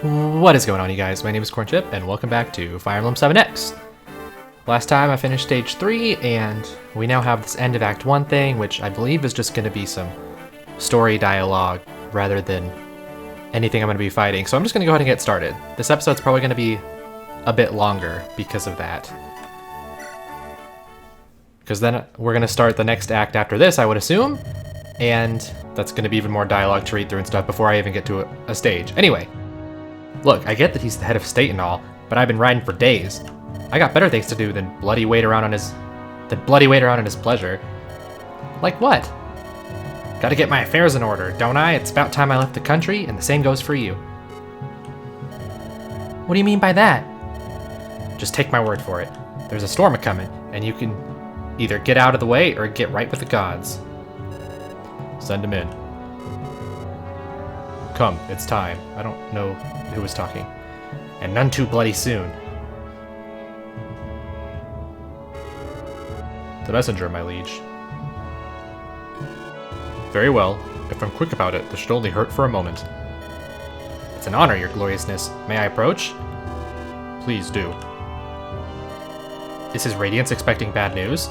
What is going on, you guys? My name is Cornchip, and welcome back to Fire Emblem 7X. Last time I finished Stage 3, and we now have this end of Act 1 thing, which I believe is just going to be some story dialogue rather than anything I'm going to be fighting. So I'm just going to go ahead and get started. This episode's probably going to be a bit longer because of that. Because then we're going to start the next act after this, I would assume, and that's going to be even more dialogue to read through and stuff before I even get to a stage. Anyway. Look, I get that he's the head of state and all, but I've been riding for days. I got better things to do than bloody wait around on his pleasure. Like what? Gotta get my affairs in order, don't I? It's about time I left the country, and the same goes for you. What do you mean by that? Just take my word for it. There's a storm a-coming, and you can either get out of the way or get right with the gods. Send him in. Come, it's time. I don't know who was talking. And none too bloody soon. The messenger, my liege. Very well. If I'm quick about it, this should only hurt for a moment. It's an honor, your gloriousness. May I approach? Please do. Is his radiance expecting bad news?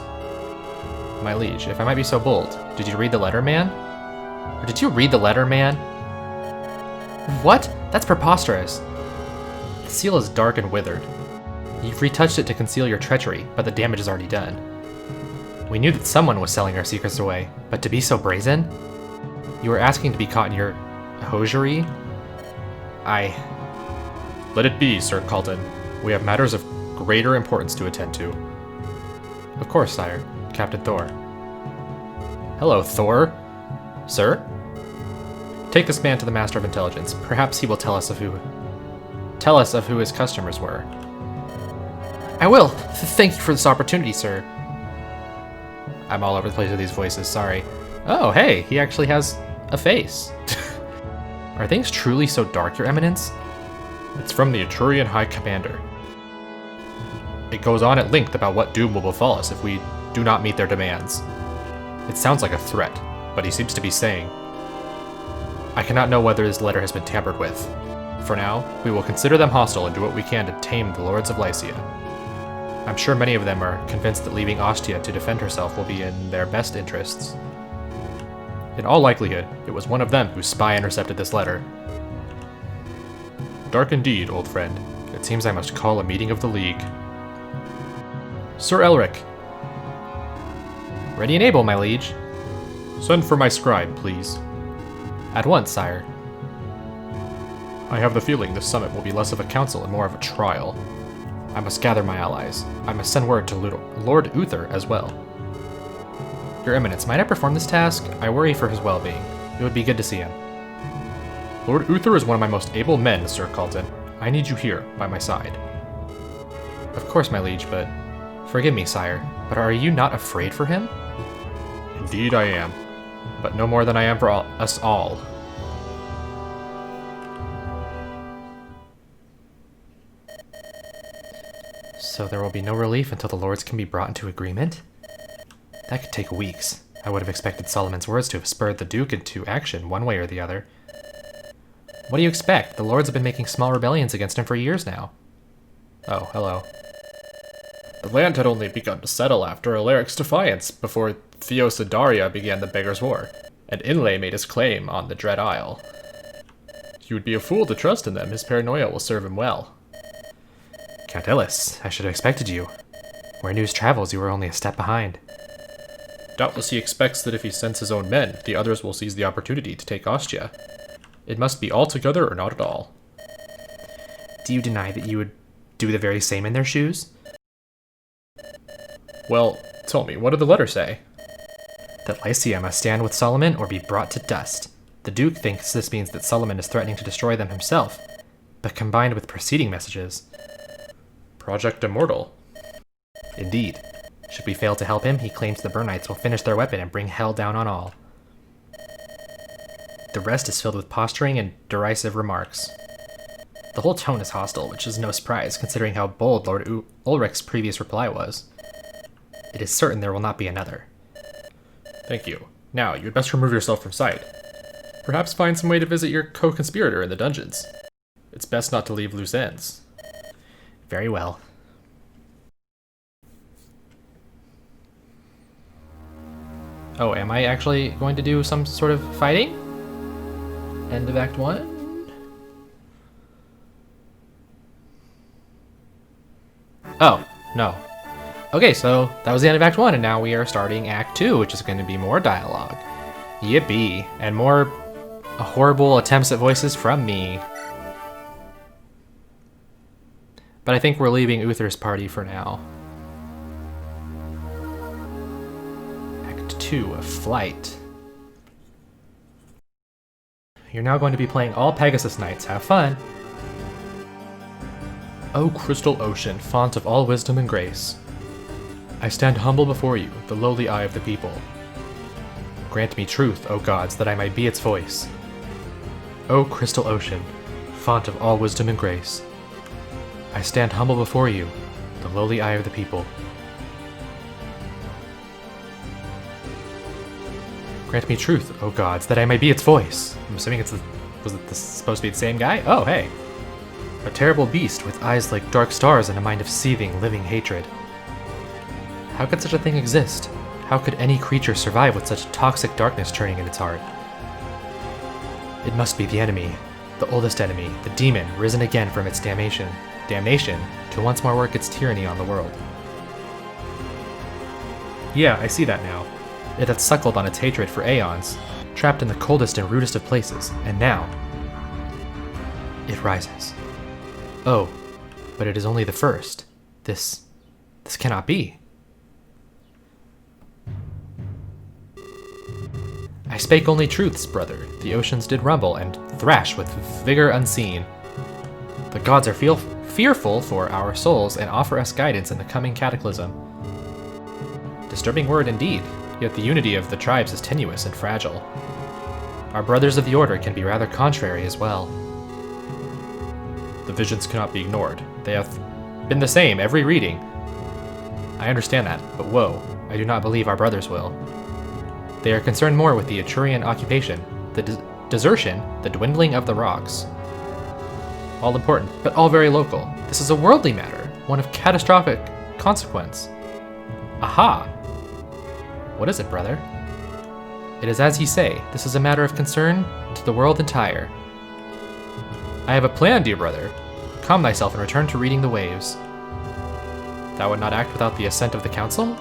My liege, if I might be so bold, did you read the letter, man? Or did you read the letter, man? What? That's preposterous. The seal is dark and withered. You've retouched it to conceal your treachery, but the damage is already done. We knew that someone was selling our secrets away, but to be so brazen? You were asking to be caught in your hosiery? Let it be, Sir Calton. We have matters of greater importance to attend to. Of course, sire. Captain Thor. Hello, Thor. Sir? Take this man to the Master of Intelligence. Perhaps he will tell us of who his customers were. I will! Thank you for this opportunity, sir. I'm all over the place with these voices, sorry. Oh, hey, he actually has a face. Are things truly so dark, your eminence? It's from the Eturian High Commander. It goes on at length about what doom will befall us if we do not meet their demands. It sounds like a threat, but he seems to be saying, I cannot know whether this letter has been tampered with. For now, we will consider them hostile and do what we can to tame the lords of Lycia. I'm sure many of them are convinced that leaving Ostia to defend herself will be in their best interests. In all likelihood, it was one of them whose spy intercepted this letter. Dark indeed, old friend. It seems I must call a meeting of the League. Sir Elric. Ready and able, my liege. Send for my scribe, please. At once, sire. I have the feeling this summit will be less of a council and more of a trial. I must gather my allies. I must send word to Lord Uther as well. Your Eminence, might I perform this task? I worry for his well-being. It would be good to see him. Lord Uther is one of my most able men, Sir Calton. I need you here, by my side. Of course, my liege, but... Forgive me, sire, but are you not afraid for him? Indeed I am. But no more than I am for us all. So there will be no relief until the lords can be brought into agreement? That could take weeks. I would have expected Solomon's words to have spurred the Duke into action one way or the other. What do you expect? The lords have been making small rebellions against him for years now. Oh, hello. The land had only begun to settle after Alaric's defiance before Theos and Daria began the Beggar's War, and Inlay made his claim on the Dread Isle. You would be a fool to trust in them. His paranoia will serve him well. Count Edeleisse, I should have expected you. Where news travels, you were only a step behind. Doubtless he expects that if he sends his own men, the others will seize the opportunity to take Ostia. It must be all together or not at all. Do you deny that you would do the very same in their shoes? Well, tell me, what did the letter say? That Lycia must stand with Solomon or be brought to dust. The Duke thinks this means that Solomon is threatening to destroy them himself, but combined with preceding messages... Project Immortal. Indeed. Should we fail to help him, he claims the Burnites will finish their weapon and bring hell down on all. The rest is filled with posturing and derisive remarks. The whole tone is hostile, which is no surprise, considering how bold Lord Ulrich's previous reply was. It is certain there will not be another. Thank you. Now, you had best remove yourself from sight. Perhaps find some way to visit your co-conspirator in the dungeons. It's best not to leave loose ends. Very well. Oh, am I actually going to do some sort of fighting? End of Act 1? Oh, no. Okay, so that was the end of Act 1, and now we are starting Act 2, which is going to be more dialogue. Yippee. And more horrible attempts at voices from me. But I think we're leaving Uther's party for now. Act 2 of Flight. You're now going to be playing all Pegasus Knights. Have fun! O crystal ocean, font of all wisdom and grace, I stand humble before you, the lowly eye of the people. Grant me truth, O gods, that I might be its voice. O crystal ocean, font of all wisdom and grace, I stand humble before you, the lowly eye of the people. Grant me truth, O gods, that I may be its voice. I'm assuming it's supposed to be the same guy? Oh, hey. A terrible beast with eyes like dark stars and a mind of seething, living hatred. How could such a thing exist? How could any creature survive with such toxic darkness churning in its heart? It must be the enemy, the oldest enemy, the demon, risen again from its damnation to once more work its tyranny on the world. Yeah, I see that now. It had suckled on its hatred for aeons, trapped in the coldest and rudest of places, and now it rises. Oh, but it is only the first. This cannot be. I spake only truths, brother. The oceans did rumble and thrash with vigor unseen. The gods are fearful for our souls and offer us guidance in the coming cataclysm. Disturbing word indeed, yet the unity of the tribes is tenuous and fragile. Our brothers of the Order can be rather contrary as well. The visions cannot be ignored. They have been the same every reading. I understand that, but whoa, I do not believe our brothers will. They are concerned more with the Etrurian occupation, the desertion, the dwindling of the rocks. All important, but all very local. This is a worldly matter, one of catastrophic consequence. Aha! What is it, brother? It is as ye say, this is a matter of concern to the world entire. I have a plan, dear brother. Calm thyself and return to reading the waves. Thou would not act without the assent of the council?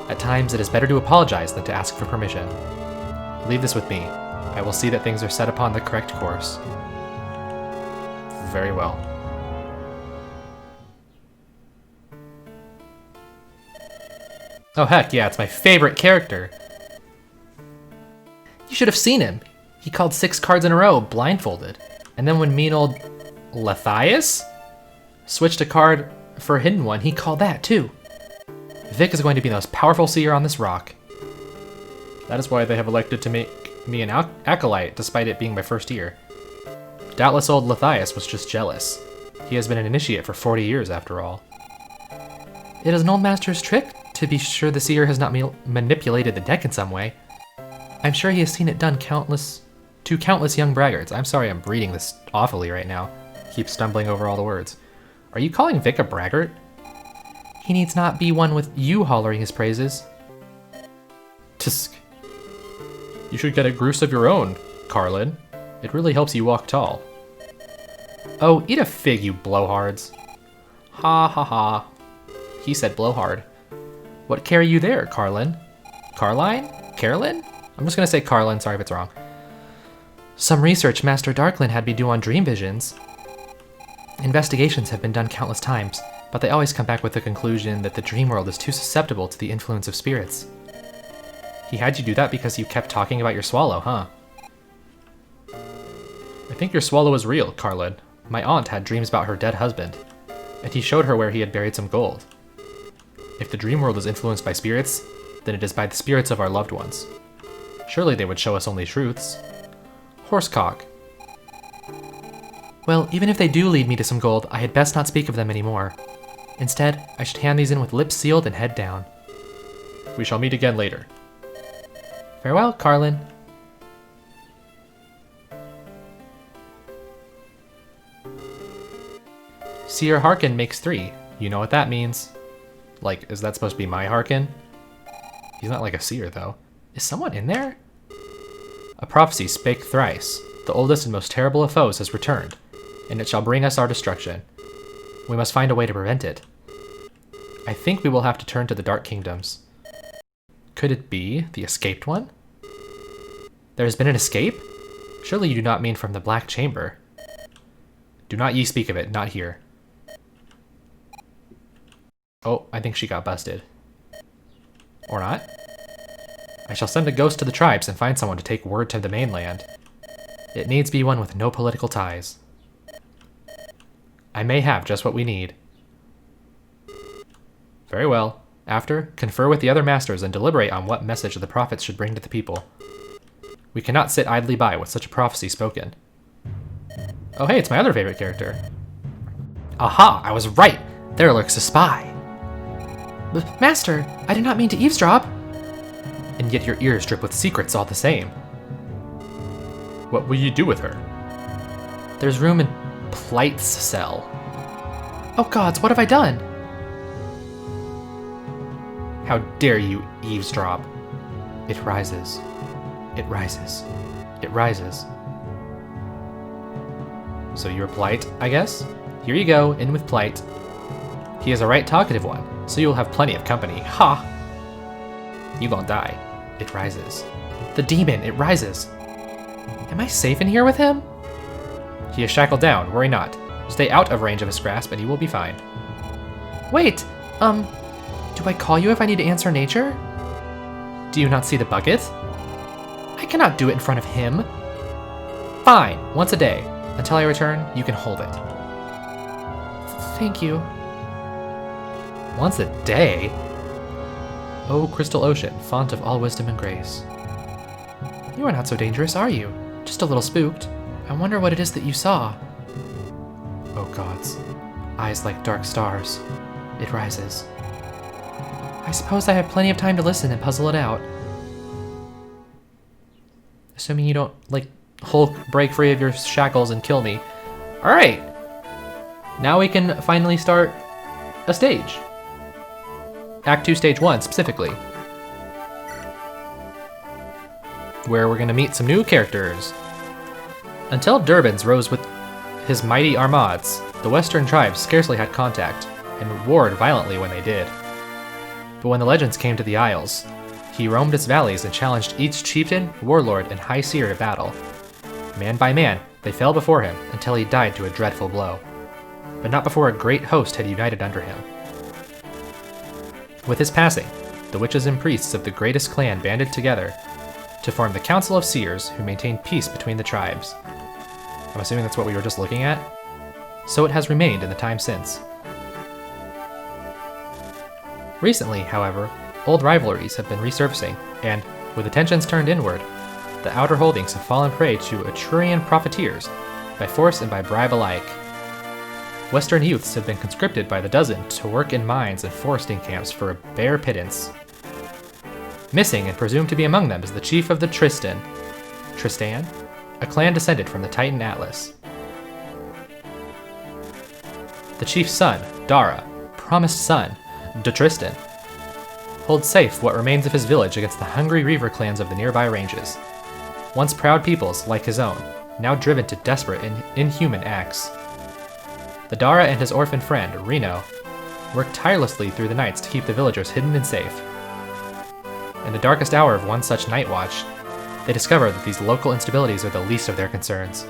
At times, it is better to apologize than to ask for permission. Leave this with me. I will see that things are set upon the correct course. Very well. Oh heck yeah, it's my favorite character! You should have seen him! He called 6 cards in a row, blindfolded. And then when mean old Lethias switched a card for a hidden one, he called that too. Vic is going to be the most powerful seer on this rock. That is why they have elected to make me an acolyte, despite it being my first year. Doubtless old Lethias was just jealous. He has been an initiate for 40 years, after all. It is an old master's trick to be sure the seer has not manipulated the deck in some way. I'm sure he has seen it done to countless young braggarts. I'm sorry I'm reading this awfully right now. Keep stumbling over all the words. Are you calling Vic a braggart? He needs not be one with you hollering his praises. Tisk. You should get a goose of your own, Carlin. It really helps you walk tall. Oh, eat a fig, you blowhards. Ha ha ha. He said blowhard. What carry you there, Carlin? Carline? Carolyn? I'm just gonna say Carlin, sorry if it's wrong. Some research Master Darklin had me do on dream visions. Investigations have been done countless times, but they always come back with the conclusion that the dream world is too susceptible to the influence of spirits. He had you do that because you kept talking about your swallow, huh? I think your swallow is real, Carlin. My aunt had dreams about her dead husband, and he showed her where he had buried some gold. If the dream world is influenced by spirits, then it is by the spirits of our loved ones. Surely they would show us only truths. Horsecock. Well, even if they do lead me to some gold, I had best not speak of them anymore. Instead, I should hand these in with lips sealed and head down. We shall meet again later. Farewell, Carlin. Seer Harkin makes 3. You know what that means. Like, is that supposed to be my Harkin? He's not like a seer, though. Is someone in there? A prophecy spake thrice. The oldest and most terrible of foes has returned, and it shall bring us our destruction. We must find a way to prevent it. I think we will have to turn to the Dark Kingdoms. Could it be the escaped one? There has been an escape? Surely you do not mean from the Black Chamber. Do not ye speak of it, not here. Oh, I think she got busted. Or not? I shall send a ghost to the tribes and find someone to take word to the mainland. It needs be one with no political ties. I may have just what we need. Very well. After, confer with the other masters and deliberate on what message the prophets should bring to the people. We cannot sit idly by with such a prophecy spoken. Oh hey, it's my other favorite character. Aha, I was right! There lurks a spy. Master, I did not mean to eavesdrop. And yet your ears drip with secrets all the same. What will you do with her? There's room in Plight's cell. Oh gods, what have I done? How dare you eavesdrop? It rises. It rises. It rises. So you're Plight, I guess? Here you go, in with Plight. He is a right talkative one, so you'll have plenty of company. Ha! You won't die. It rises. The demon, it rises. Am I safe in here with him? He is shackled down, worry not. Stay out of range of his grasp and you will be fine. Wait, do I call you if I need to answer nature? Do you not see the bucket? I cannot do it in front of him. Fine, once a day. Until I return, you can hold it. Thank you. Once a day? O crystal ocean, font of all wisdom and grace. You are not so dangerous, are you? Just a little spooked. I wonder what it is that you saw. Oh gods. Eyes like dark stars. It rises. I suppose I have plenty of time to listen and puzzle it out. Assuming you don't, like, Hulk break free of your shackles and kill me. Alright! Now we can finally start a stage. Act 2, Stage 1, specifically. Where we're gonna meet some new characters. Until Durbans rose with his mighty armades, the western tribes scarcely had contact, and warred violently when they did. But when the legends came to the Isles, he roamed its valleys and challenged each chieftain, warlord, and high seer to battle. Man by man, they fell before him until he died to a dreadful blow. But not before a great host had united under him. With his passing, the witches and priests of the greatest clan banded together to form the Council of Seers who maintained peace between the tribes. I'm assuming that's what we were just looking at? So it has remained in the time since. Recently, however, old rivalries have been resurfacing, and, with attentions turned inward, the outer holdings have fallen prey to Etrurian profiteers, by force and by bribe alike. Western youths have been conscripted by the dozen to work in mines and foresting camps for a bare pittance. Missing and presumed to be among them is the chief of the Tristan, a clan descended from the Titan Atlas. The chief's son, Dara, promised son, Tristan, holds safe what remains of his village against the hungry reaver clans of the nearby ranges. Once proud peoples, like his own, now driven to desperate and inhuman acts. The Dara and his orphan friend, Reno, worked tirelessly through the nights to keep the villagers hidden and safe. In the darkest hour of one such night watch, they discover that these local instabilities are the least of their concerns.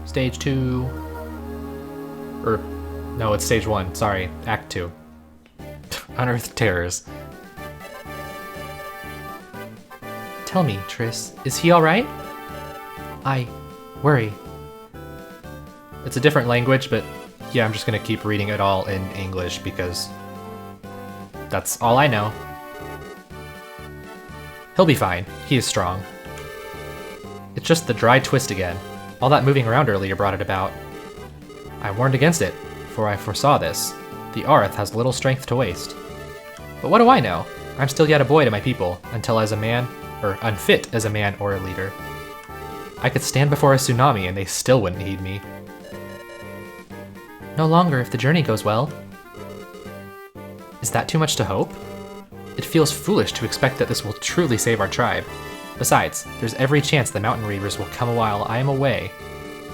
Stage 2... no, it's Stage 1, sorry, Act 2. Unearthed Terrors. Tell me, Triss, is he alright? I worry. It's a different language, but yeah, I'm just gonna keep reading it all in English because that's all I know. He'll be fine. He is strong. It's just the dry twist again. All that moving around earlier brought it about. I warned against it, for I foresaw this. The Arth has little strength to waste. But what do I know? I'm still yet a boy to my people, until as a man, or unfit as a man or a leader. I could stand before a tsunami and they still wouldn't heed me. No longer if the journey goes well. Is that too much to hope? It feels foolish to expect that this will truly save our tribe. Besides, there's every chance the mountain reavers will come while I am away,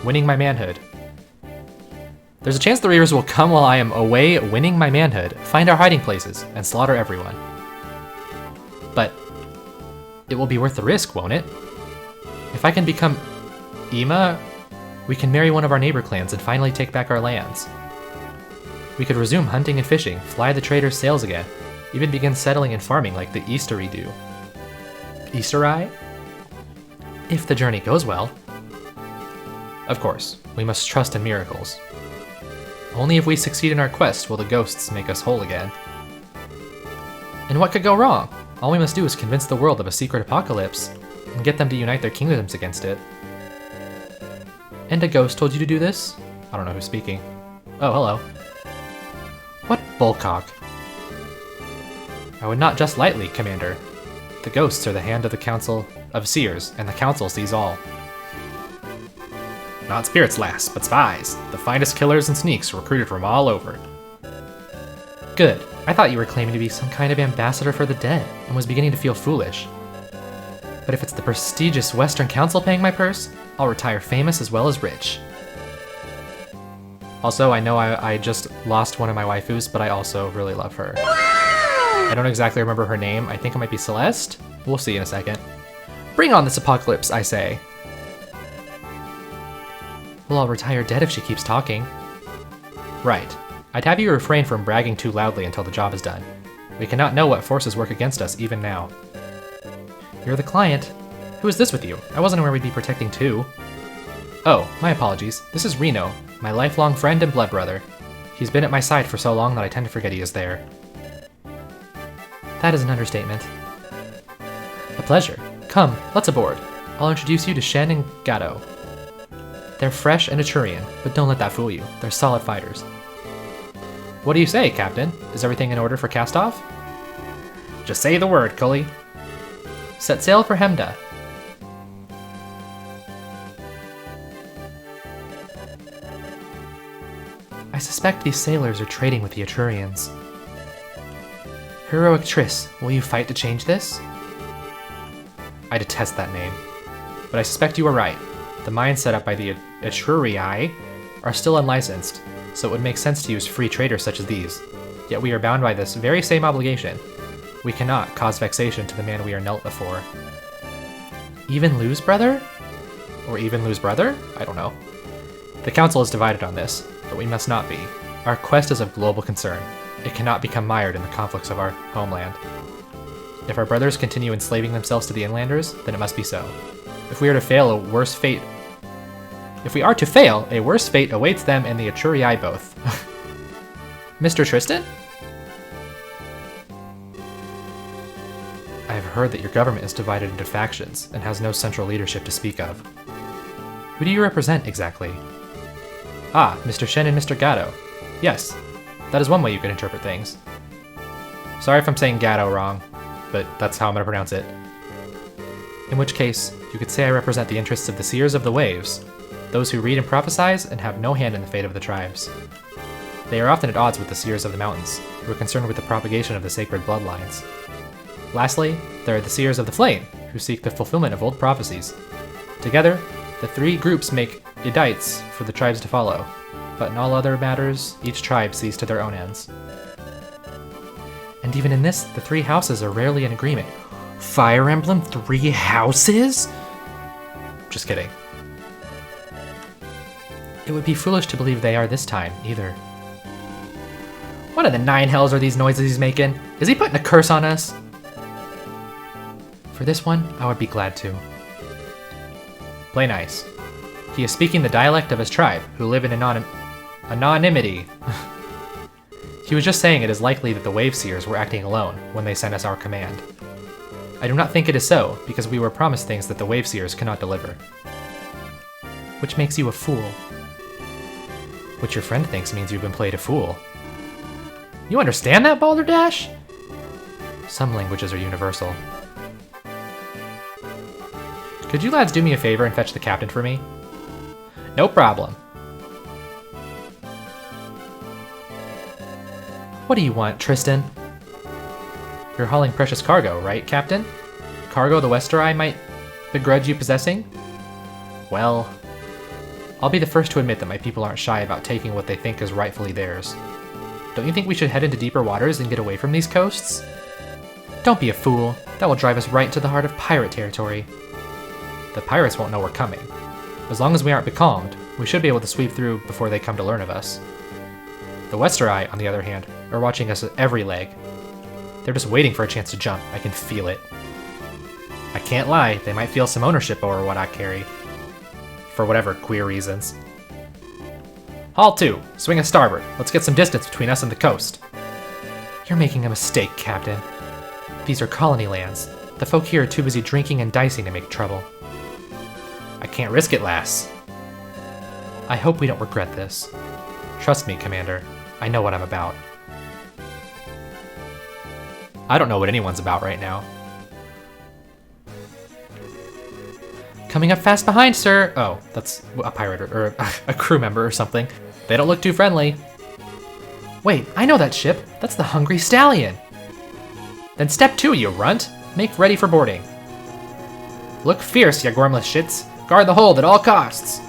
winning my manhood. There's a chance the reavers will come while I am away, winning my manhood, find our hiding places, and slaughter everyone. But it will be worth the risk, won't it? If I can become Ima, we can marry one of our neighbor clans and finally take back our lands. We could resume hunting and fishing, fly the traders' sails again, even begin settling and farming like the Eastery do. Easterai? If the journey goes well. Of course, we must trust in miracles. Only if we succeed in our quest will the ghosts make us whole again. And what could go wrong? All we must do is convince the world of a secret apocalypse and get them to unite their kingdoms against it. And a ghost told you to do this? I don't know who's speaking. Oh, hello. What bullcock? I would not jest lightly, Commander. The ghosts are the hand of the Council of Seers, and the Council sees all. Not spirits, lass, but spies. The finest killers and sneaks recruited from all over. Good. I thought you were claiming to be some kind of ambassador for the dead, and was beginning to feel foolish. But if it's the prestigious Western Council paying my purse, I'll retire famous as well as rich. Also, I know I just lost one of my waifus, but I also really love her. I don't exactly remember her name. I think it might be Celeste. We'll see in a second. Bring on this apocalypse, I say. Well, I'll retire dead if she keeps talking. Right. I'd have you refrain from bragging too loudly until the job is done. We cannot know what forces work against us even now. You're the client. Who is this with you? I wasn't aware we'd be protecting two. Oh, my apologies. This is Reno, my lifelong friend and blood brother. He's been at my side for so long that I tend to forget he is there. That is an understatement. A pleasure. Come, let's aboard. I'll introduce you to Shen and Gato. They're fresh and Eturian, but don't let that fool you. They're solid fighters. What do you say, Captain? Is everything in order for cast-off? Just say the word, Cully. Set sail for Hemda. I suspect these sailors are trading with the Eturians. Heroic Triss, will you fight to change this? I detest that name, but I suspect you are right. The mines set up by the Eturii are still unlicensed, so it would make sense to use free traders such as these. Yet we are bound by this very same obligation. We cannot cause vexation to the man we are knelt before. Even lose brother? Or even lose brother? I don't know. The council is divided on this, but we must not be. Our quest is of global concern. It cannot become mired in the conflicts of our homeland. If our brothers continue enslaving themselves to the inlanders, then it must be so. If we are to fail, a worse fate awaits them and the Eturii both. Mr. Tristan? I have heard that your government is divided into factions and has no central leadership to speak of. Who do you represent exactly? Ah, Mr. Shen and Mr. Gato. Yes, that is one way you could interpret things. Sorry if I'm saying Gato wrong, but that's how I'm going to pronounce it. In which case, you could say I represent the interests of the Seers of the Waves, those who read and prophesize and have no hand in the fate of the tribes. They are often at odds with the Seers of the Mountains, who are concerned with the propagation of the sacred bloodlines. Lastly, there are the Seers of the Flame, who seek the fulfillment of old prophecies. Together, the three groups make edites for the tribes to follow, but in all other matters, each tribe sees to their own ends. And even in this, the three houses are rarely in agreement. Fire Emblem 3 houses? Just kidding. It would be foolish to believe they are this time, either. What in the nine hells are these noises he's making? Is he putting a curse on us? For this one, I would be glad to. Play nice. He is speaking the dialect of his tribe, who live in anonymity. He was just saying it is likely that the Wave Seers were acting alone when they sent us our command. I do not think it is so, because we were promised things that the Wave Seers cannot deliver. Which makes you a fool. Which your friend thinks means you've been played a fool. You understand that, Balderdash? Some languages are universal. Could you lads do me a favor and fetch the captain for me? No problem. What do you want, Tristan? You're hauling precious cargo, right, Captain? Cargo the Westeri might begrudge you possessing? Well, I'll be the first to admit that my people aren't shy about taking what they think is rightfully theirs. Don't you think we should head into deeper waters and get away from these coasts? Don't be a fool. That will drive us right into the heart of pirate territory. The pirates won't know we're coming. As long as we aren't becalmed, we should be able to sweep through before they come to learn of us. The Westeri, on the other hand, are watching us at every leg. They're just waiting for a chance to jump. I can feel it. I can't lie, they might feel some ownership over what I carry. For whatever queer reasons. Haul to! Swing a starboard. Let's get some distance between us and the coast. You're making a mistake, Captain. These are colony lands. The folk here are too busy drinking and dicing to make trouble. I can't risk it, lass. I hope we don't regret this. Trust me, Commander. I know what I'm about. I don't know what anyone's about right now. Coming up fast behind, sir! Oh, that's a pirate or a crew member or something. They don't look too friendly. Wait, I know that ship. That's the Hungry Stallion. Then step 2, you runt. Make ready for boarding. Look fierce, ya gormless shits. Guard the hold at all costs.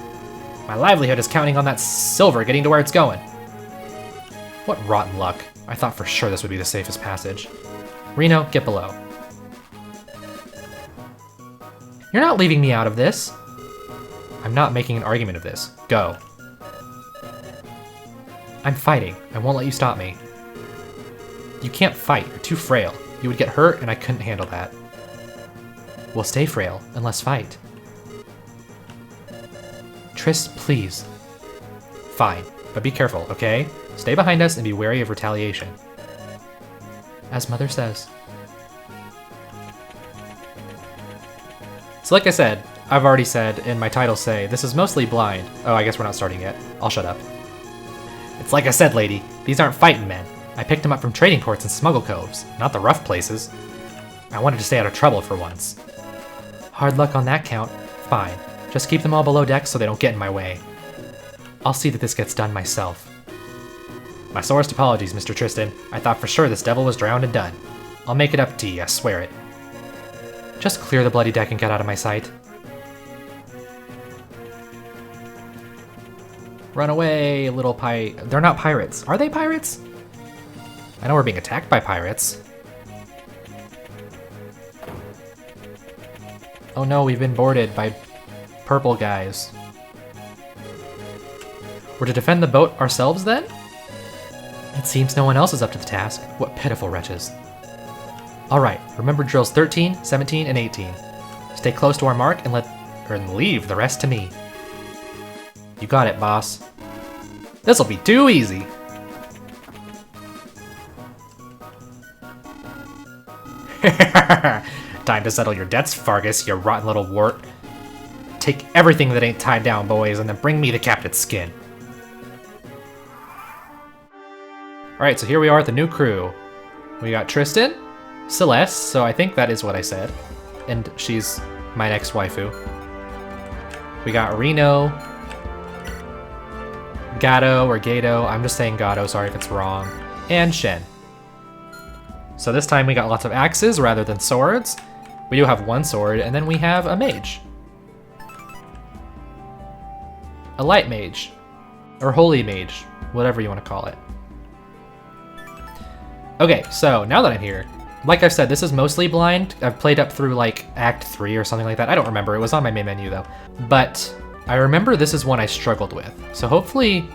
My livelihood is counting on that silver getting to where it's going. What rotten luck. I thought for sure this would be the safest passage. Reno, get below. You're not leaving me out of this. I'm not making an argument of this. Go. I'm fighting. I won't let you stop me. You can't fight. You're too frail. You would get hurt, and I couldn't handle that. We'll stay frail, and let's fight. Tris, please. Fine, but be careful, okay? Stay behind us and be wary of retaliation. As Mother says. So like I said, I've already said, and my titles say, this is mostly blind. Oh, I guess we're not starting yet. I'll shut up. It's like I said, lady. These aren't fighting men. I picked them up from trading ports and smuggle coves, not the rough places. I wanted to stay out of trouble for once. Hard luck on that count. Fine. Just keep them all below deck so they don't get in my way. I'll see that this gets done myself. My sorest apologies, Mr. Tristan. I thought for sure this devil was drowned and done. I'll make it up to you, I swear it. Just clear the bloody deck and get out of my sight. Run away, little They're not pirates. Are they pirates? I know we're being attacked by pirates. Oh no, we've been boarded by purple guys. We're to defend the boat ourselves then? It seems no one else is up to the task. What pitiful wretches. Alright, remember drills 13, 17, and 18. Stay close to our mark and leave the rest to me. You got it, boss. This'll be too easy. Time to settle your debts, Fargus, you rotten little wart. Take everything that ain't tied down, boys, and then bring me the captain's skin. Alright, so here we are at the new crew. We got Tristan, Celeste, so I think that is what I said. And she's my next waifu. We got Reno, Gato or Gato, I'm just saying Gato, sorry if it's wrong, and Shen. So this time we got lots of axes rather than swords. We do have one sword, and then we have a mage. A light mage, or holy mage, whatever you want to call it. Okay, so now that I'm here, like I've said, this is mostly blind. I've played up through like Act 3 or something like that. I don't remember, it was on my main menu though. But I remember this is one I struggled with. So hopefully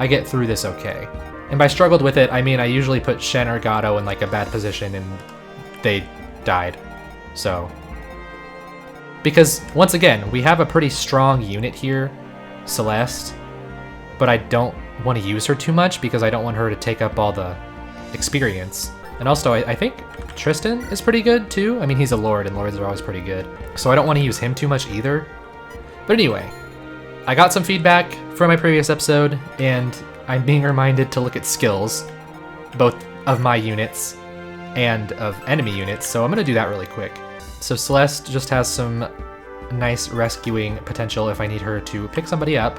I get through this okay. And by struggled with it, I mean I usually put Shen or Gato in like a bad position and they died. So, because once again, we have a pretty strong unit here, Celeste, but I don't want to use her too much because I don't want her to take up all the experience. And also, I think Tristan is pretty good too. I mean, he's a lord and lords are always pretty good. So I don't want to use him too much either. But anyway, I got some feedback from my previous episode and I'm being reminded to look at skills, both of my units and of enemy units. So I'm going to do that really quick. So Celeste just has some nice rescuing potential if I need her to pick somebody up.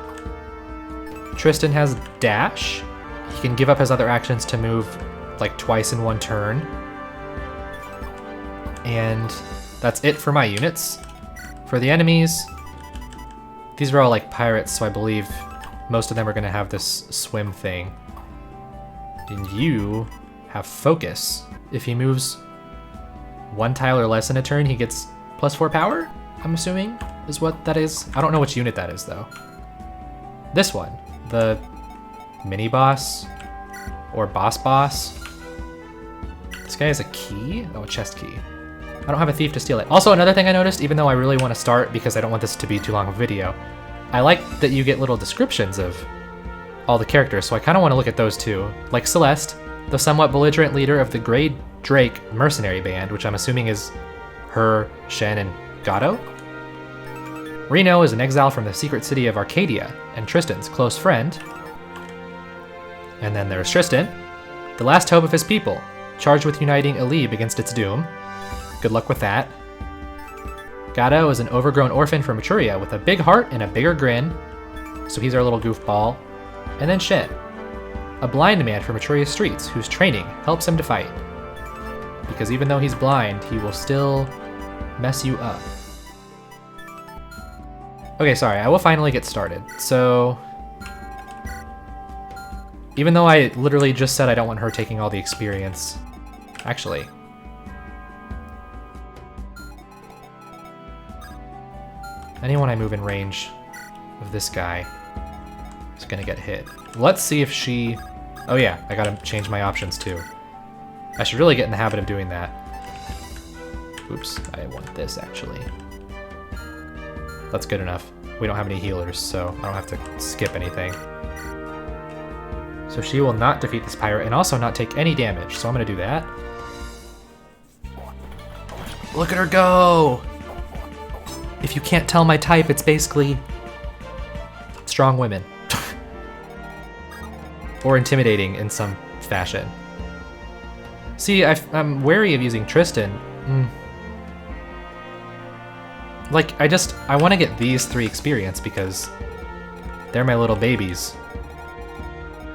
Tristan has dash. He can give up his other actions to move like twice in one turn. And that's it for my units. For the enemies, these are all like pirates, so I believe most of them are gonna have this swim thing. And you have focus. If he moves 1 tile or less in a turn, he gets +4 power, I'm assuming, is what that is. I don't know which unit that is, though. This one, the mini-boss, or boss. This guy has a key? Oh, a chest key. I don't have a thief to steal it. Also, another thing I noticed, even though I really want to start because I don't want this to be too long of a video, I like that you get little descriptions of all the characters, so I kind of want to look at those too. Like Celeste, the somewhat belligerent leader of the Grey Drake mercenary band, which I'm assuming is her, Shen, and Gato. Reno is an exile from the secret city of Arcadia, and Tristan's close friend. And then there's Tristan, the last hope of his people, charged with uniting Elebe against its doom. Good luck with that. Gato is an overgrown orphan from Etruria with a big heart and a bigger grin, so he's our little goofball. And then Shen, a blind man from Etruria's streets whose training helps him to fight. Because even though he's blind, he will still mess you up. Okay, sorry, I will finally get started. So, even though I literally just said I don't want her taking all the experience, actually, anyone I move in range of this guy is gonna get hit. Let's see if she... Oh yeah, I gotta change my options too. I should really get in the habit of doing that. Oops, I want this actually. That's good enough. We don't have any healers, so I don't have to skip anything. So she will not defeat this pirate and also not take any damage, so I'm gonna do that. Look at her go! If you can't tell my type, it's basically strong women. Or intimidating in some fashion. See, I'm wary of using Tristan. Like, I want to get these 3 experience because they're my little babies.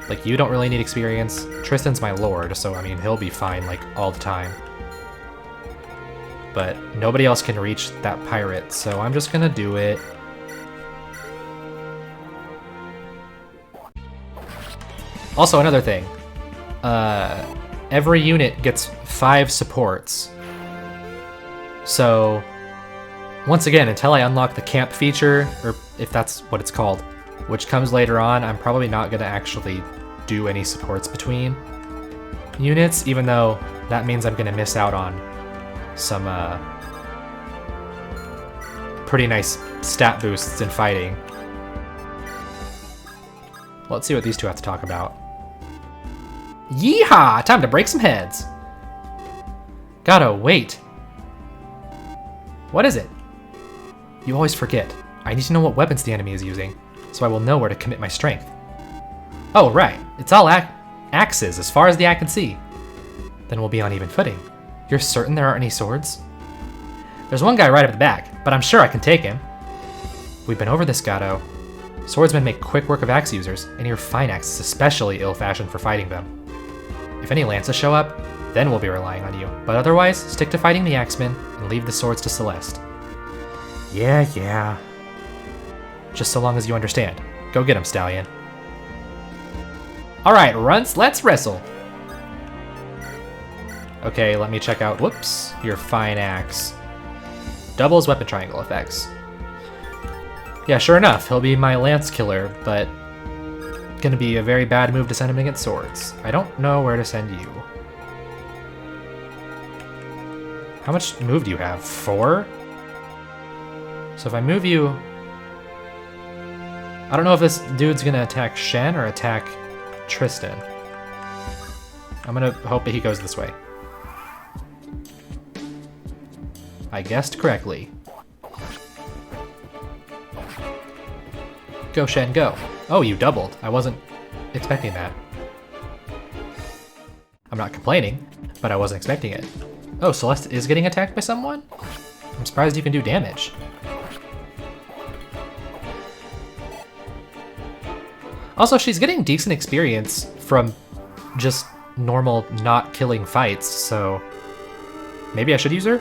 Like, you don't really need experience. Tristan's my lord, so I mean, he'll be fine, like, all the time. But nobody else can reach that pirate, so I'm just gonna do it. Also, another thing. Every unit gets 5 supports. So, once again, until I unlock the camp feature, or if that's what it's called, which comes later on, I'm probably not gonna actually do any supports between units, even though that means I'm gonna miss out on some pretty nice stat boosts in fighting. Let's see what these two have to talk about. Yeehaw! Time to break some heads! Gato, wait. What is it? You always forget. I need to know what weapons the enemy is using, so I will know where to commit my strength. Oh, right. It's all axes as far as the eye can see. Then we'll be on even footing. You're certain there aren't any swords? There's one guy right up the back, but I'm sure I can take him. We've been over this, Gato. Swordsmen make quick work of axe users, and your fine axe is especially ill-fashioned for fighting them. If any lances show up, then we'll be relying on you. But otherwise, stick to fighting the axemen and leave the swords to Celeste. Yeah. Just so long as you understand. Go get him, Stallion. Alright, runts, let's wrestle. Okay, let me check out, whoops, your fine axe. Doubles weapon triangle effects. Yeah, sure enough, he'll be my lance killer, but gonna be a very bad move to send him against swords. I don't know where to send you. How much move do you have? 4? So if I move you... I don't know if this dude's gonna attack Shen or attack Tristan. I'm gonna hope that he goes this way. I guessed correctly. Go, Shen, go. Oh, you doubled. I wasn't expecting that. I'm not complaining, but I wasn't expecting it. Oh, Celeste is getting attacked by someone? I'm surprised you can do damage. Also, she's getting decent experience from just normal not killing fights, so maybe I should use her?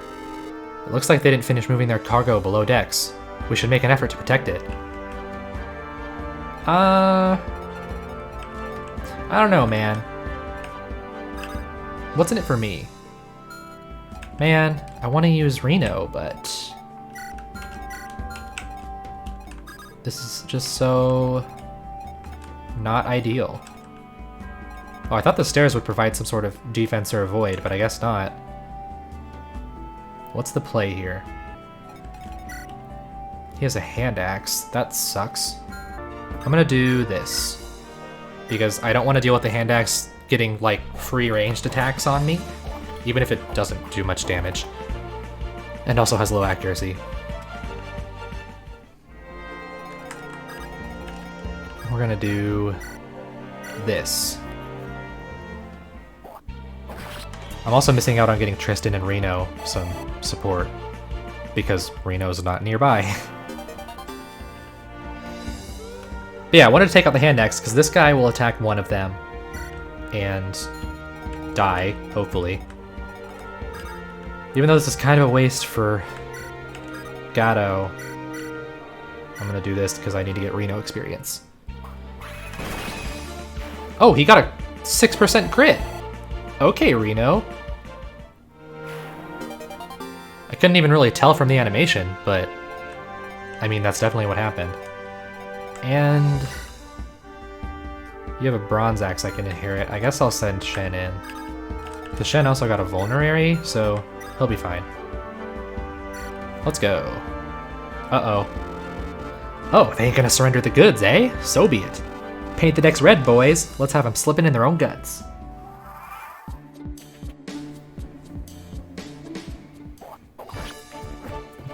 It looks like they didn't finish moving their cargo below decks. We should make an effort to protect it. I don't know, man. What's in it for me? Man, I want to use Reno, but this is just so not ideal. Oh, I thought the stairs would provide some sort of defense or avoid, but I guess not. What's the play here? He has a hand axe. That sucks. I'm gonna do this because I don't want to deal with the hand axe getting like free ranged attacks on me, even if it doesn't do much damage, and also has low accuracy. We're gonna do this. I'm also missing out on getting Tristan and Reno some support because Reno's not nearby. But yeah, I wanted to take out the hand axe because this guy will attack one of them and die, hopefully. Even though this is kind of a waste for Gato, I'm gonna do this because I need to get Reno experience. Oh, he got a 6% crit! Okay, Reno. I couldn't even really tell from the animation, but I mean, that's definitely what happened. And you have a bronze axe I can inherit. I guess I'll send Shen in. The Shen also got a vulnerary, so he'll be fine. Let's go. Uh-oh. Oh, they ain't gonna surrender the goods, eh? So be it. Paint the decks red, boys. Let's have them slipping in their own guts.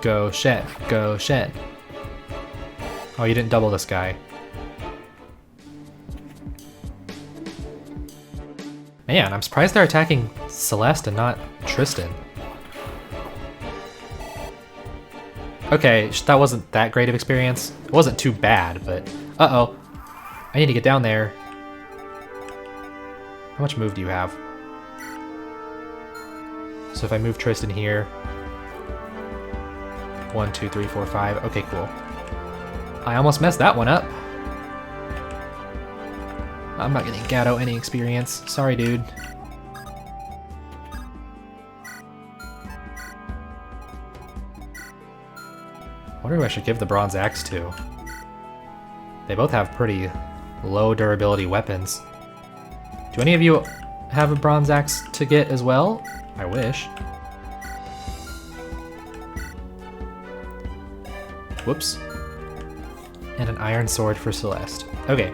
Go Shen. Go Shen. Oh, you didn't double this guy. Man, I'm surprised they're attacking Celeste and not Tristan. Okay, that wasn't that great of experience. It wasn't too bad, but... Uh-oh. I need to get down there. How much move do you have? So if I move Tristan here... 1, 2, 3, 4, 5. Okay, cool. I almost messed that one up. I'm not getting Gato any experience. Sorry, dude. I wonder who I should give the bronze axe to. They both have pretty low durability weapons. Do any of you have a bronze axe to get as well? I wish. Whoops. And an iron sword for Celeste. Okay.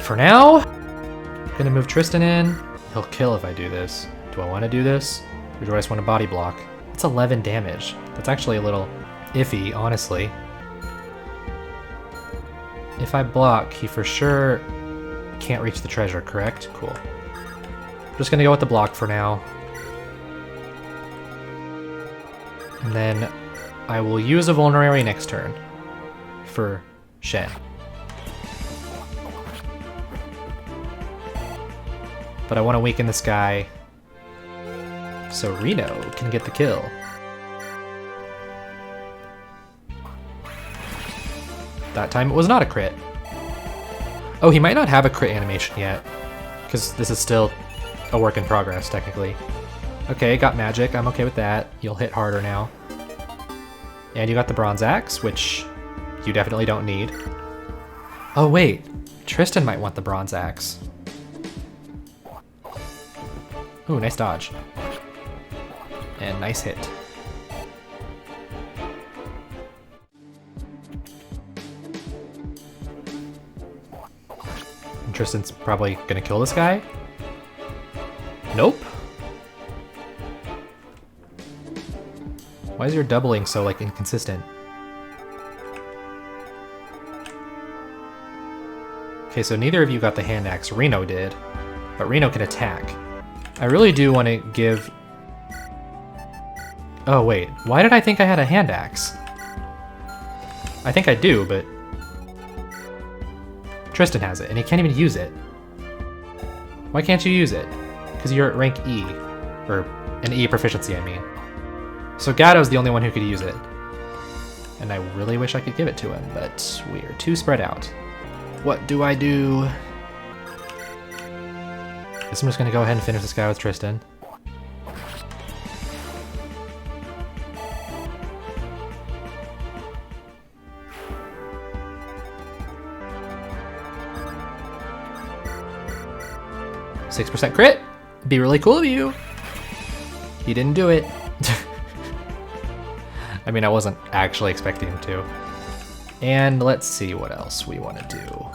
For now, I'm gonna move Tristan in. He'll kill if I do this. Do I want to do this? Or do I just want to body block? It's 11 damage. That's actually a little iffy, honestly. If I block, he for sure can't reach the treasure, correct? Cool. I'm just gonna go with the block for now. And then I will use a vulnerary next turn for Shen. But I want to weaken this guy so Reno can get the kill. That time it was not a crit. Oh, he might not have a crit animation yet, because this is still a work in progress, technically. Okay, got magic. I'm okay with that. You'll hit harder now. And you got the bronze axe, which you definitely don't need. Oh wait, Tristan might want the bronze axe. Ooh, nice dodge. And nice hit. And Tristan's probably gonna kill this guy? Nope. Why is your doubling so, like, inconsistent? Okay, so neither of you got the hand axe. Reno did, but Reno can attack. I really do want to give... Oh, wait. Why did I think I had a hand axe? I think I do, but... Tristan has it, and he can't even use it. Why can't you use it? Because you're at rank E. Or an E proficiency, I mean. So Gatto's the only one who could use it. And I really wish I could give it to him, but we are too spread out. What do I do? Guess I'm just gonna go ahead and finish this guy with Tristan. %6 crit! Be really cool of you! He didn't do it. I mean, I wasn't actually expecting him to. And let's see what else we want to do.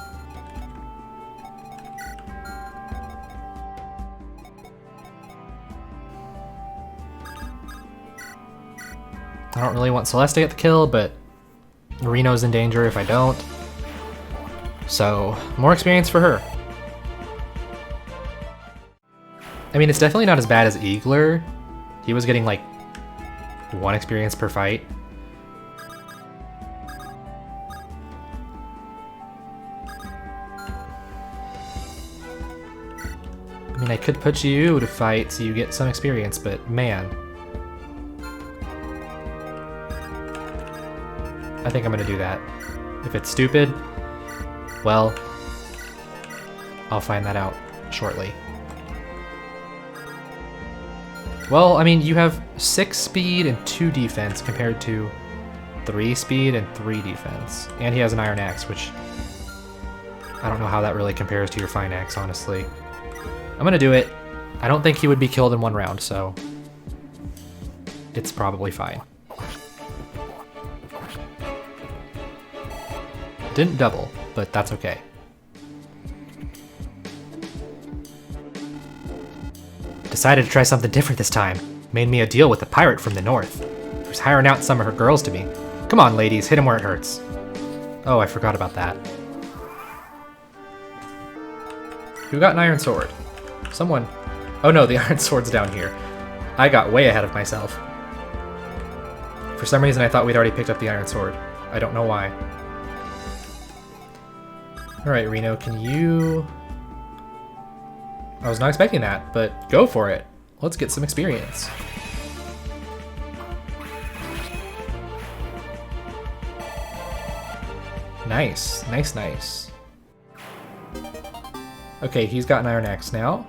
I don't really want Celeste to get the kill, but Reno's in danger if I don't. So, more experience for her. I mean, it's definitely not as bad as Eagler. He was getting like 1 experience per fight. I mean, I could put you to fight so you get some experience, but man. I think I'm gonna do that. If it's stupid, well, I'll find that out shortly. Well, I mean, you have 6 speed and 2 defense compared to 3 speed and 3 defense. And he has an iron axe, which I don't know how that really compares to your fine axe, honestly. I'm gonna do it. I don't think he would be killed in 1 round, so it's probably fine. Didn't double, but that's okay. Decided to try something different this time. Made me a deal with a pirate from the north, who's hiring out some of her girls to me. Come on, ladies, hit him where it hurts. Oh, I forgot about that. Who got an iron sword? Someone. Oh no, the iron sword's down here. I got way ahead of myself. For some reason I thought we'd already picked up the iron sword. I don't know why. Alright, Reno, can you... I was not expecting that, but go for it. Let's get some experience. Nice, nice, nice. Okay, he's got an iron axe now.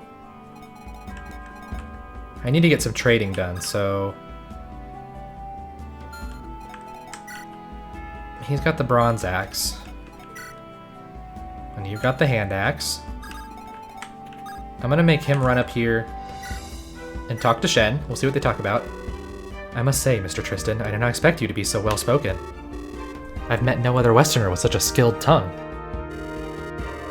I need to get some trading done, so... He's got the bronze axe. And you've got the hand axe. I'm gonna make him run up here and talk to Shen. We'll see what they talk about. I must say, Mr. Tristan, I did not expect you to be so well-spoken. I've met no other Westerner with such a skilled tongue.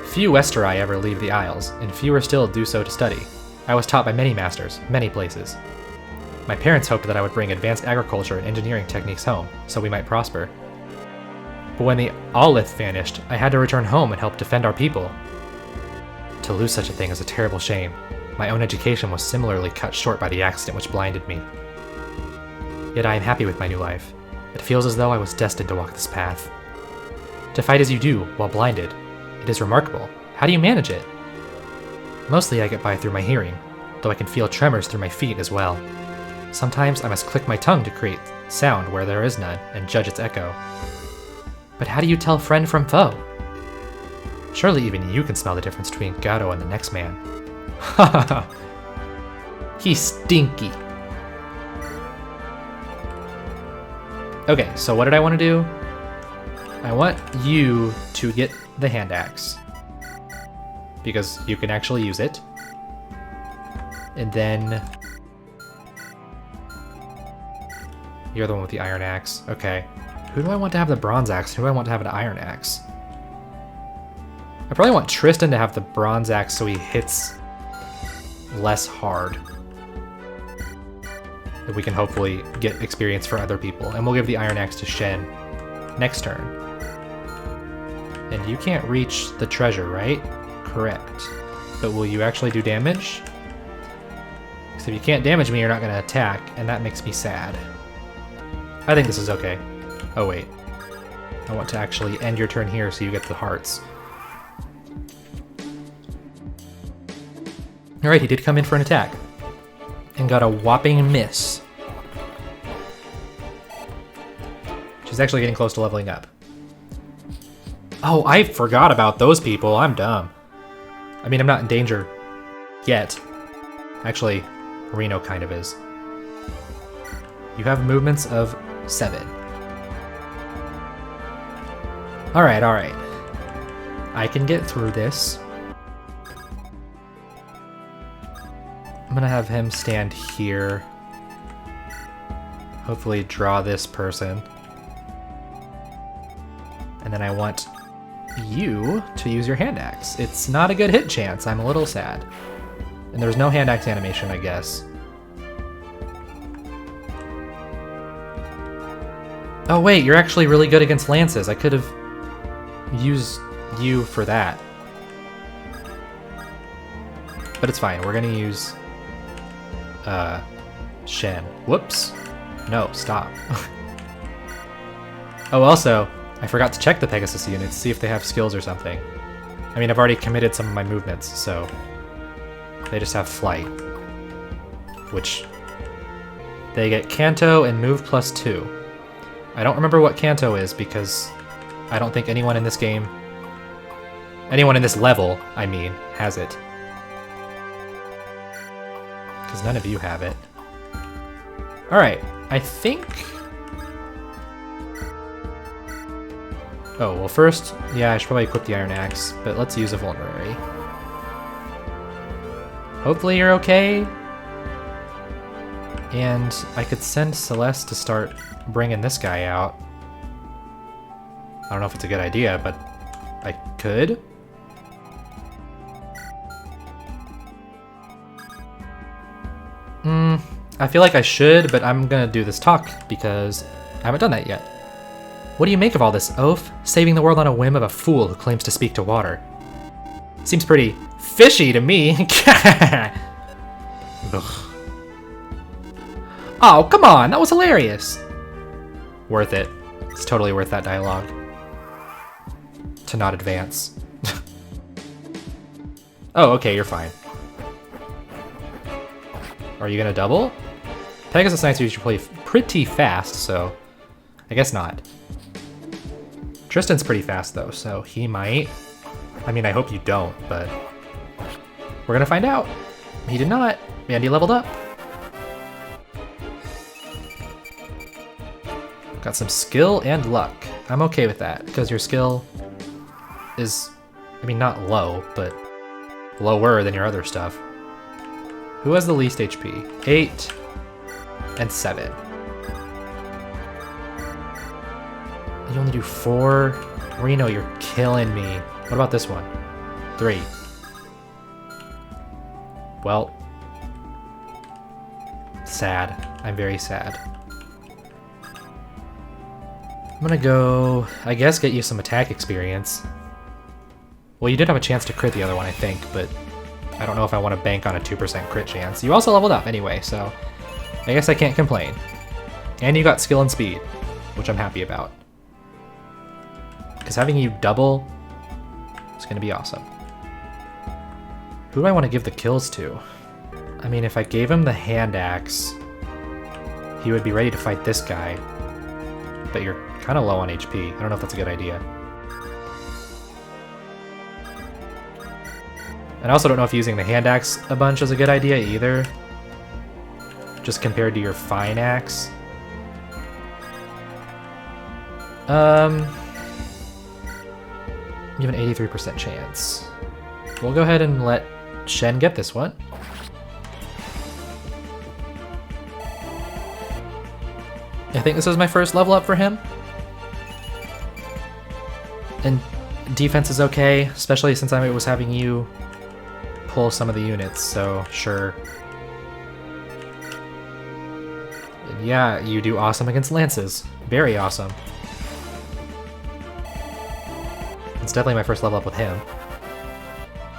Few Westeri ever leave the Isles, and fewer still do so to study. I was taught by many masters, many places. My parents hoped that I would bring advanced agriculture and engineering techniques home, so we might prosper. But when the Olith vanished, I had to return home and help defend our people. To lose such a thing is a terrible shame. My own education was similarly cut short by the accident which blinded me. Yet I am happy with my new life. It feels as though I was destined to walk this path. To fight as you do, while blinded, it is remarkable. How do you manage it? Mostly I get by through my hearing, though I can feel tremors through my feet as well. Sometimes I must click my tongue to create sound where there is none, and judge its echo. But how do you tell friend from foe? Surely even you can smell the difference between Gatto and the next man. Ha ha ha! He's stinky! Okay, so what did I want to do? I want you to get the hand axe. Because you can actually use it. And then... You're the one with the iron axe. Okay. Who do I want to have the bronze axe? Who do I want to have an iron axe? I probably want Tristan to have the bronze axe so he hits less hard. That we can hopefully get experience for other people. And we'll give the iron axe to Shen next turn. And you can't reach the treasure, right? Correct. But will you actually do damage? Because if you can't damage me, you're not going to attack, and that makes me sad. I think this is okay. Oh wait. I want to actually end your turn here so you get the hearts. Alright, he did come in for an attack. And got a whopping miss. She's actually getting close to leveling up. Oh, I forgot about those people. I'm dumb. I mean, I'm not in danger yet. Actually, Reno kind of is. You have movements of 7. Alright, alright. I can get through this. I'm gonna have him stand here. Hopefully draw this person. And then I want you to use your hand axe. It's not a good hit chance. I'm a little sad. And there's no hand axe animation, I guess. Oh wait, you're actually really good against lances. I could have used you for that. But it's fine. We're gonna use Shen. Whoops. No, stop. Oh, also, I forgot to check the Pegasus units, see if they have skills or something. I mean, I've already committed some of my movements, so they just have flight, which they get Canto and move +2. I don't remember what Canto is because I don't think anyone in this game, anyone in this level, I mean, has it. Because none of you have it. Alright, I think... Oh, well first, yeah, I should probably equip the Iron Axe, but let's use a Vulnerary. Hopefully you're okay. And I could send Celeste to start bringing this guy out. I don't know if it's a good idea, but I could. I feel like I should, but I'm gonna do this talk because I haven't done that yet. What do you make of all this, oaf? Saving the world on a whim of a fool who claims to speak to water. Seems pretty fishy to me. Oh, come on, that was hilarious. Worth it. It's totally worth that dialogue. To not advance. Oh, okay, you're fine. Are you gonna double? Pegasus Knights usually play pretty fast, so I guess not. Tristan's pretty fast though, so he might. I mean, I hope you don't, but we're gonna find out. He did not, and he leveled up. Got some skill and luck. I'm okay with that, because your skill is, I mean, not low, but lower than your other stuff. Who has the least HP? 8 and 7. You only do 4? Reno, you're killing me. What about this one? 3. Well, sad. I'm very sad. I'm gonna go, I guess, get you some attack experience. Well, you did have a chance to crit the other one, I think, but I don't know if I want to bank on a 2% crit chance. You also leveled up anyway, so I guess I can't complain. And you got skill and speed, which I'm happy about. Because having you double is going to be awesome. Who do I want to give the kills to? I mean, if I gave him the hand axe, he would be ready to fight this guy. But you're kind of low on HP. I don't know if that's a good idea. And I also don't know if using the hand axe a bunch is a good idea either. Just compared to your fine axe. You have an 83% chance. We'll go ahead and let Shen get this one. I think this is my first level up for him. And defense is okay, especially since I was having you pull some of the units, so sure. And yeah, you do awesome against lances. Very awesome. It's definitely my first level up with him.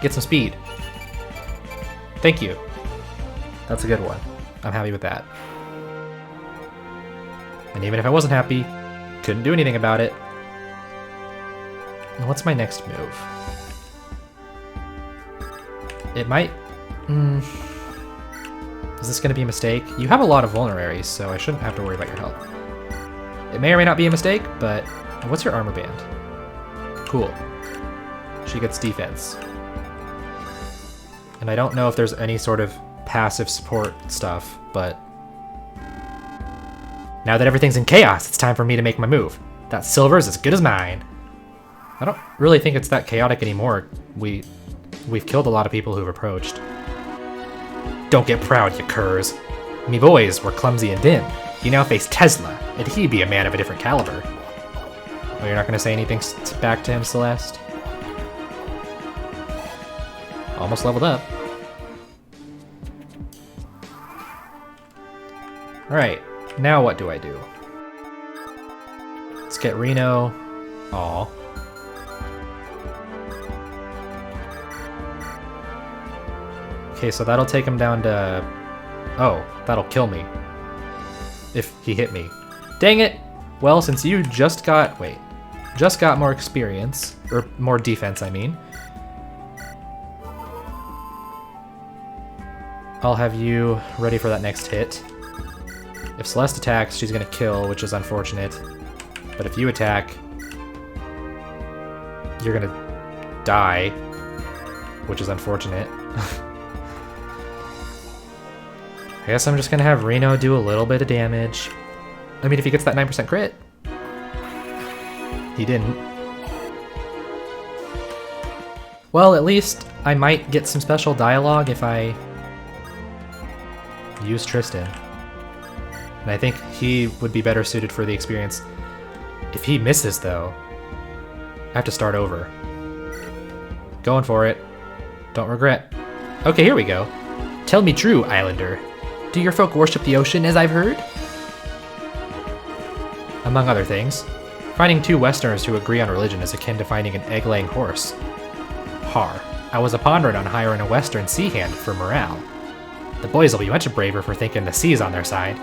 Get some speed. Thank you. That's a good one. I'm happy with that. And even if I wasn't happy, couldn't do anything about it. What's my next move? It might Is this going to be a mistake? You have a lot of vulneraries, so I shouldn't have to worry about your health. It may or may not be a mistake, but... What's your armor band? Cool. She gets defense. And I don't know if there's any sort of passive support stuff, but... Now that everything's in chaos, it's time for me to make my move. That silver is as good as mine. I don't really think it's that chaotic anymore. We've killed a lot of people who've approached. Don't get proud, you curs. Me boys were clumsy and dim. You now face Tesla, and he be a man of a different caliber. Oh, you're not going to say anything back to him, Celeste? Almost leveled up. Alright, now what do I do? Let's get Reno. Aw. Okay, so that'll take him down to... Oh, that'll kill me. If he hit me. Dang it! Well, since you just got... Wait. Just got more experience. Or more defense, I mean. I'll have you ready for that next hit. If Celeste attacks, she's gonna kill, which is unfortunate. But if you attack... You're gonna die. Which is unfortunate. I guess I'm just gonna have Reno do a little bit of damage. I mean, if he gets that 9% crit. He didn't. Well, at least I might get some special dialogue if I use Tristan. And I think he would be better suited for the experience. If he misses, though, I have to start over. Going for it. Don't regret. Okay, here we go. Tell me true, Islander. Do your folk worship the ocean, as I've heard? Among other things, finding two Westerners who agree on religion is akin to finding an egg-laying horse. Har, I was a pondering on hiring a Western sea hand for morale. The boys will be much braver for thinking the sea's on their side.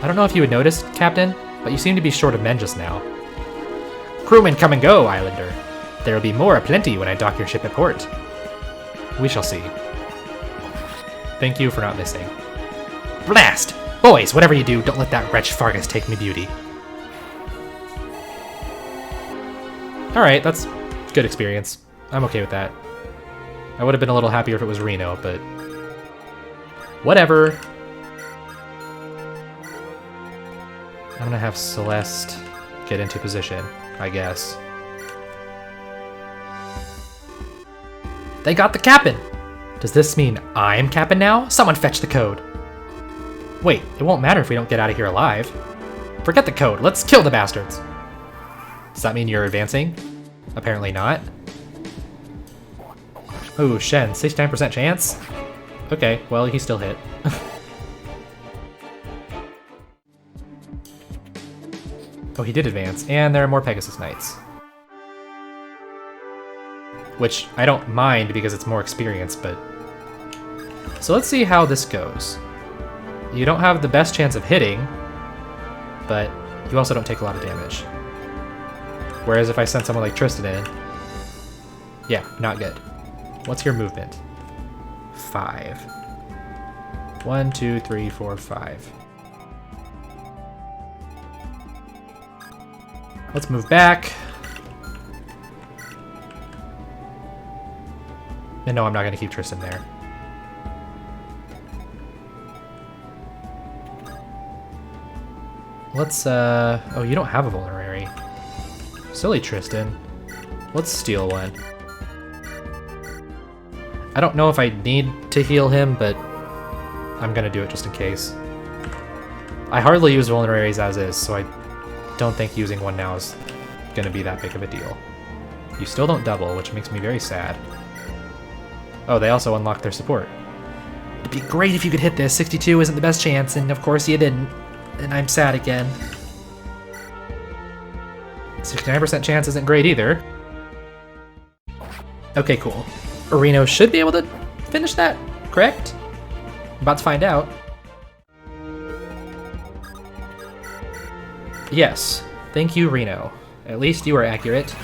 I don't know if you had noticed, Captain, but you seem to be short of men just now. Crewmen come and go, Islander. There will be more aplenty when I dock your ship at port. We shall see. Thank you for not missing. Blast! Boys, whatever you do, don't let that wretch Fargus take me beauty. Alright, that's good experience. I'm okay with that. I would have been a little happier if it was Reno, but... Whatever. I'm gonna have Celeste get into position, I guess. They got the captain! Does this mean I'm captain now? Someone fetch the code. Wait, it won't matter if we don't get out of here alive. Forget the code, let's kill the bastards. Does that mean you're advancing? Apparently not. Ooh, Shen, 69% chance? Okay, well, he still hit. Oh, he did advance, and there are more Pegasus Knights. Which I don't mind because it's more experience, but... So let's see how this goes. You don't have the best chance of hitting, but you also don't take a lot of damage. Whereas if I send someone like Tristan in... Yeah, not good. What's your movement? 5. 1, 2, 3, 4, 5. Let's move back. And no, I'm not going to keep Tristan there. Let's, oh, you don't have a vulnerary. Silly Tristan. Let's steal one. I don't know if I need to heal him, but I'm going to do it just in case. I hardly use vulneraries as is, so I don't think using one now is going to be that big of a deal. You still don't double, which makes me very sad. Oh, they also unlocked their support. It'd be great if you could hit this. 62 isn't the best chance, and of course you didn't. And I'm sad again. 69% chance isn't great either. Okay, cool. Reno should be able to finish that, correct? I'm about to find out. Yes. Thank you, Reno. At least you are accurate.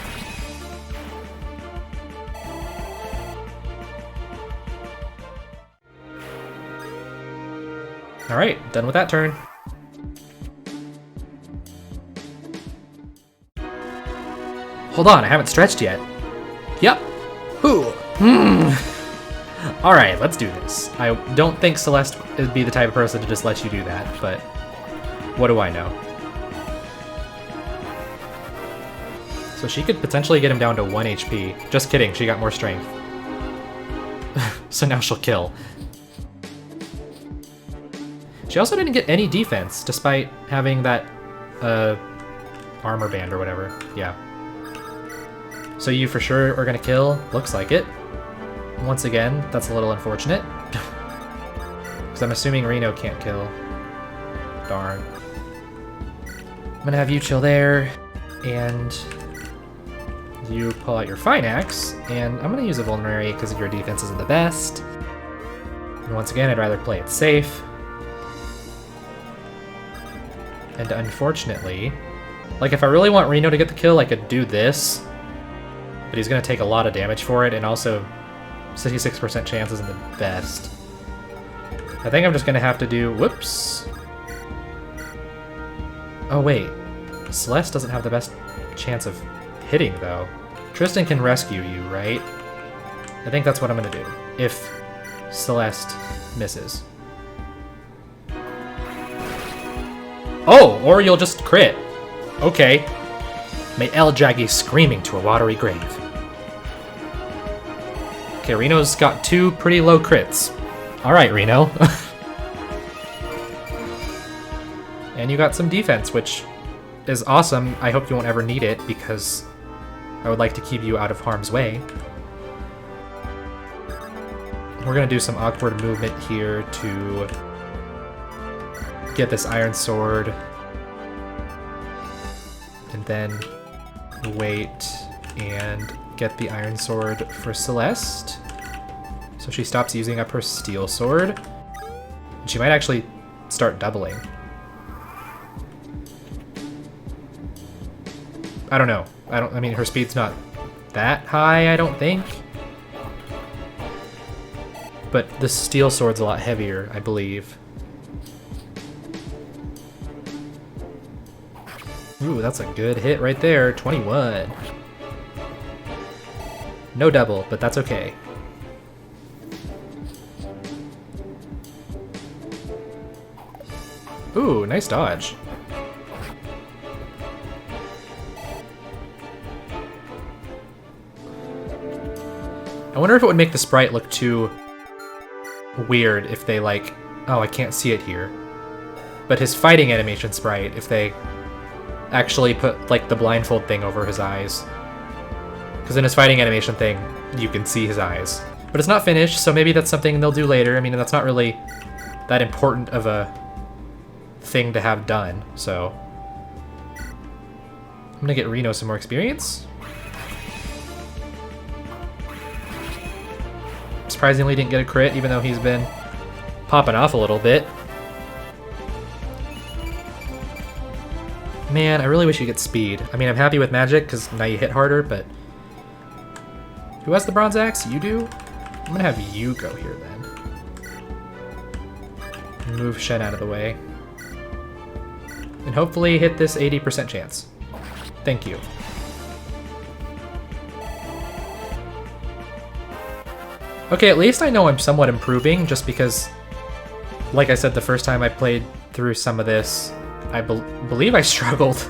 Alright, done with that turn. Hold on, I haven't stretched yet. Yep. Ooh. Alright, let's do this. I don't think Celeste would be the type of person to just let you do that, but what do I know? So she could potentially get him down to 1 HP. Just kidding, she got more strength. So now she'll kill. She also didn't get any defense, despite having that armor band or whatever. Yeah. So you for sure are gonna kill? Looks like it. Once again, that's a little unfortunate. Because I'm assuming Reno can't kill. Darn. I'm gonna have you chill there, and you pull out your Fine Axe, and I'm gonna use a Vulnerary because your defense isn't the best. And once again, I'd rather play it safe. And unfortunately, like if I really want Reno to get the kill, I could do this. But he's gonna take a lot of damage for it, and also 66% chance isn't the best. I think I'm just gonna have to do, whoops. Oh wait, Celeste doesn't have the best chance of hitting though. Tristan can rescue you, right? I think that's what I'm gonna do, if Celeste misses. Oh, or you'll just crit. Okay. May El drag screaming to a watery grave. Okay, Reno's got 2 pretty low crits. Alright, Reno. And you got some defense, which is awesome. I hope you won't ever need it, because I would like to keep you out of harm's way. We're gonna do some awkward movement here to get this iron sword. And then wait and get the iron sword for Celeste. So she stops using up her steel sword. And she might actually start doubling. I don't know. I mean, her speed's not that high, I don't think. But the steel sword's a lot heavier, I believe. Ooh, that's a good hit right there. 21. No double, but that's okay. Ooh, nice dodge. I wonder if it would make the sprite look too weird if they like... Oh, I can't see it here. But his fighting animation sprite, if they actually put like the blindfold thing over his eyes. Because in his fighting animation thing, you can see his eyes. But it's not finished, so maybe that's something they'll do later. I mean, that's not really that important of a thing to have done, so... I'm gonna get Reno some more experience. Surprisingly didn't get a crit, even though he's been popping off a little bit. Man, I really wish you get speed. I mean, I'm happy with magic, because now you hit harder, but... Who has the bronze axe? You do? I'm gonna have you go here, then. Move Shen out of the way. And hopefully hit this 80% chance. Thank you. Okay, at least I know I'm somewhat improving, just because, like I said the first time I played through some of this, I believe I struggled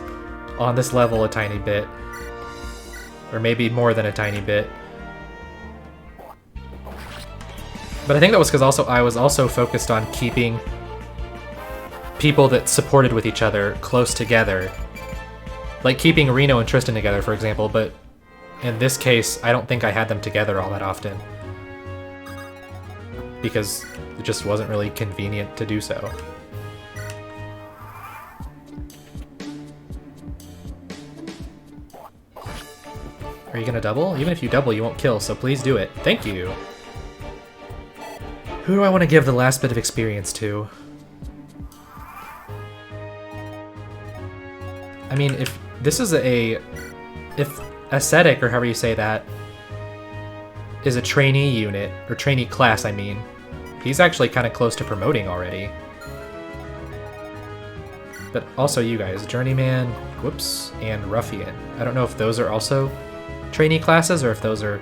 on this level a tiny bit. Or maybe more than a tiny bit. But I think that was because I was also focused on keeping people that supported with each other close together. Like keeping Reno and Tristan together, for example, but in this case, I don't think I had them together all that often. Because it just wasn't really convenient to do so. Are you gonna double? Even if you double, you won't kill, so please do it. Thank you! Who do I want to give the last bit of experience to? I mean, if this is if Ascetic, or however you say that, is a trainee unit, or trainee class, I mean, he's actually kind of close to promoting already. but also you guys, Journeyman, whoops, and Ruffian. I don't know if those are also trainee classes or if those are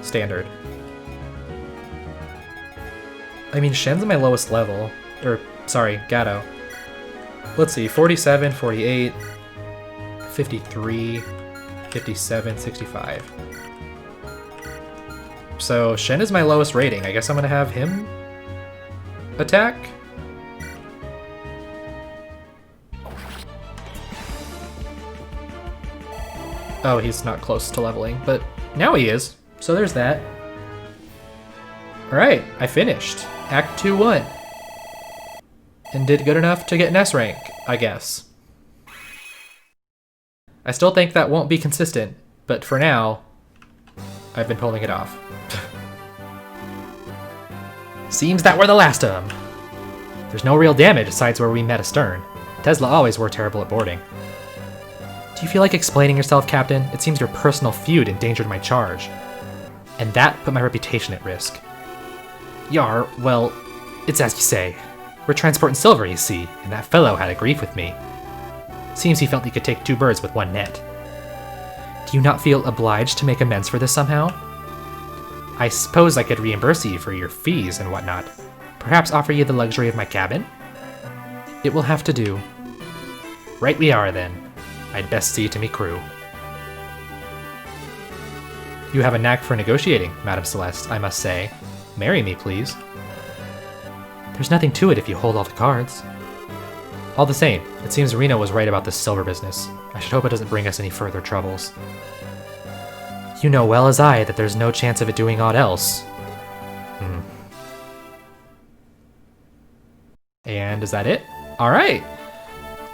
standard. I mean, Shen's my lowest level, or sorry, Gato. Let's see, 47, 48, 53, 57, 65. So Shen is my lowest rating. I guess I'm gonna have him attack. Oh, he's not close to leveling, but now he is. So there's that. Alright, I finished. Act 2-1. And did good enough to get an S rank, I guess. I still think that won't be consistent, but for now, I've been pulling it off. Seems that we're the last of them. There's no real damage besides where we met astern. Tesla always were terrible at boarding. Do you feel like explaining yourself, Captain? It seems your personal feud endangered my charge. And that put my reputation at risk. Yar, well, it's as you say. We're transporting silver, you see, and that fellow had a grief with me. Seems he felt he could take two birds with one net. Do you not feel obliged to make amends for this somehow? I suppose I could reimburse you for your fees and whatnot. Perhaps offer you the luxury of my cabin? It will have to do. Right we are, then. I'd best see to me crew. You have a knack for negotiating, Madame Celeste, I must say. Marry me, please. There's nothing to it if you hold all the cards. All the same, it seems Reno was right about this silver business. I should hope it doesn't bring us any further troubles. You know well as I that there's no chance of it doing aught else. And is that it? Alright!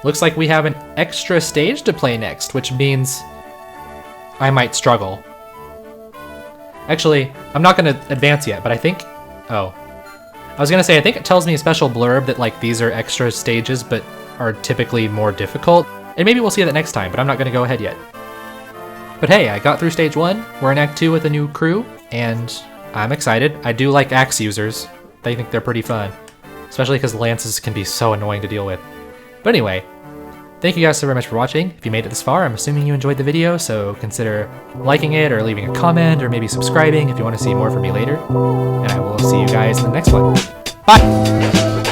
Looks like we have an extra stage to play next, which means I might struggle. Actually, I'm not going to advance yet, but I think... Oh. I was going to say, I think it tells me a special blurb that, like, these are extra stages, but are typically more difficult. And maybe we'll see that next time, but I'm not going to go ahead yet. But hey, I got through stage 1. We're in Act 2 with a new crew, and I'm excited. I do like axe users. I think they're pretty fun. Especially because lances can be so annoying to deal with. But anyway, thank you guys so very much for watching. If you made it this far, I'm assuming you enjoyed the video, so consider liking it or leaving a comment or maybe subscribing if you want to see more from me later. And I will see you guys in the next one. Bye!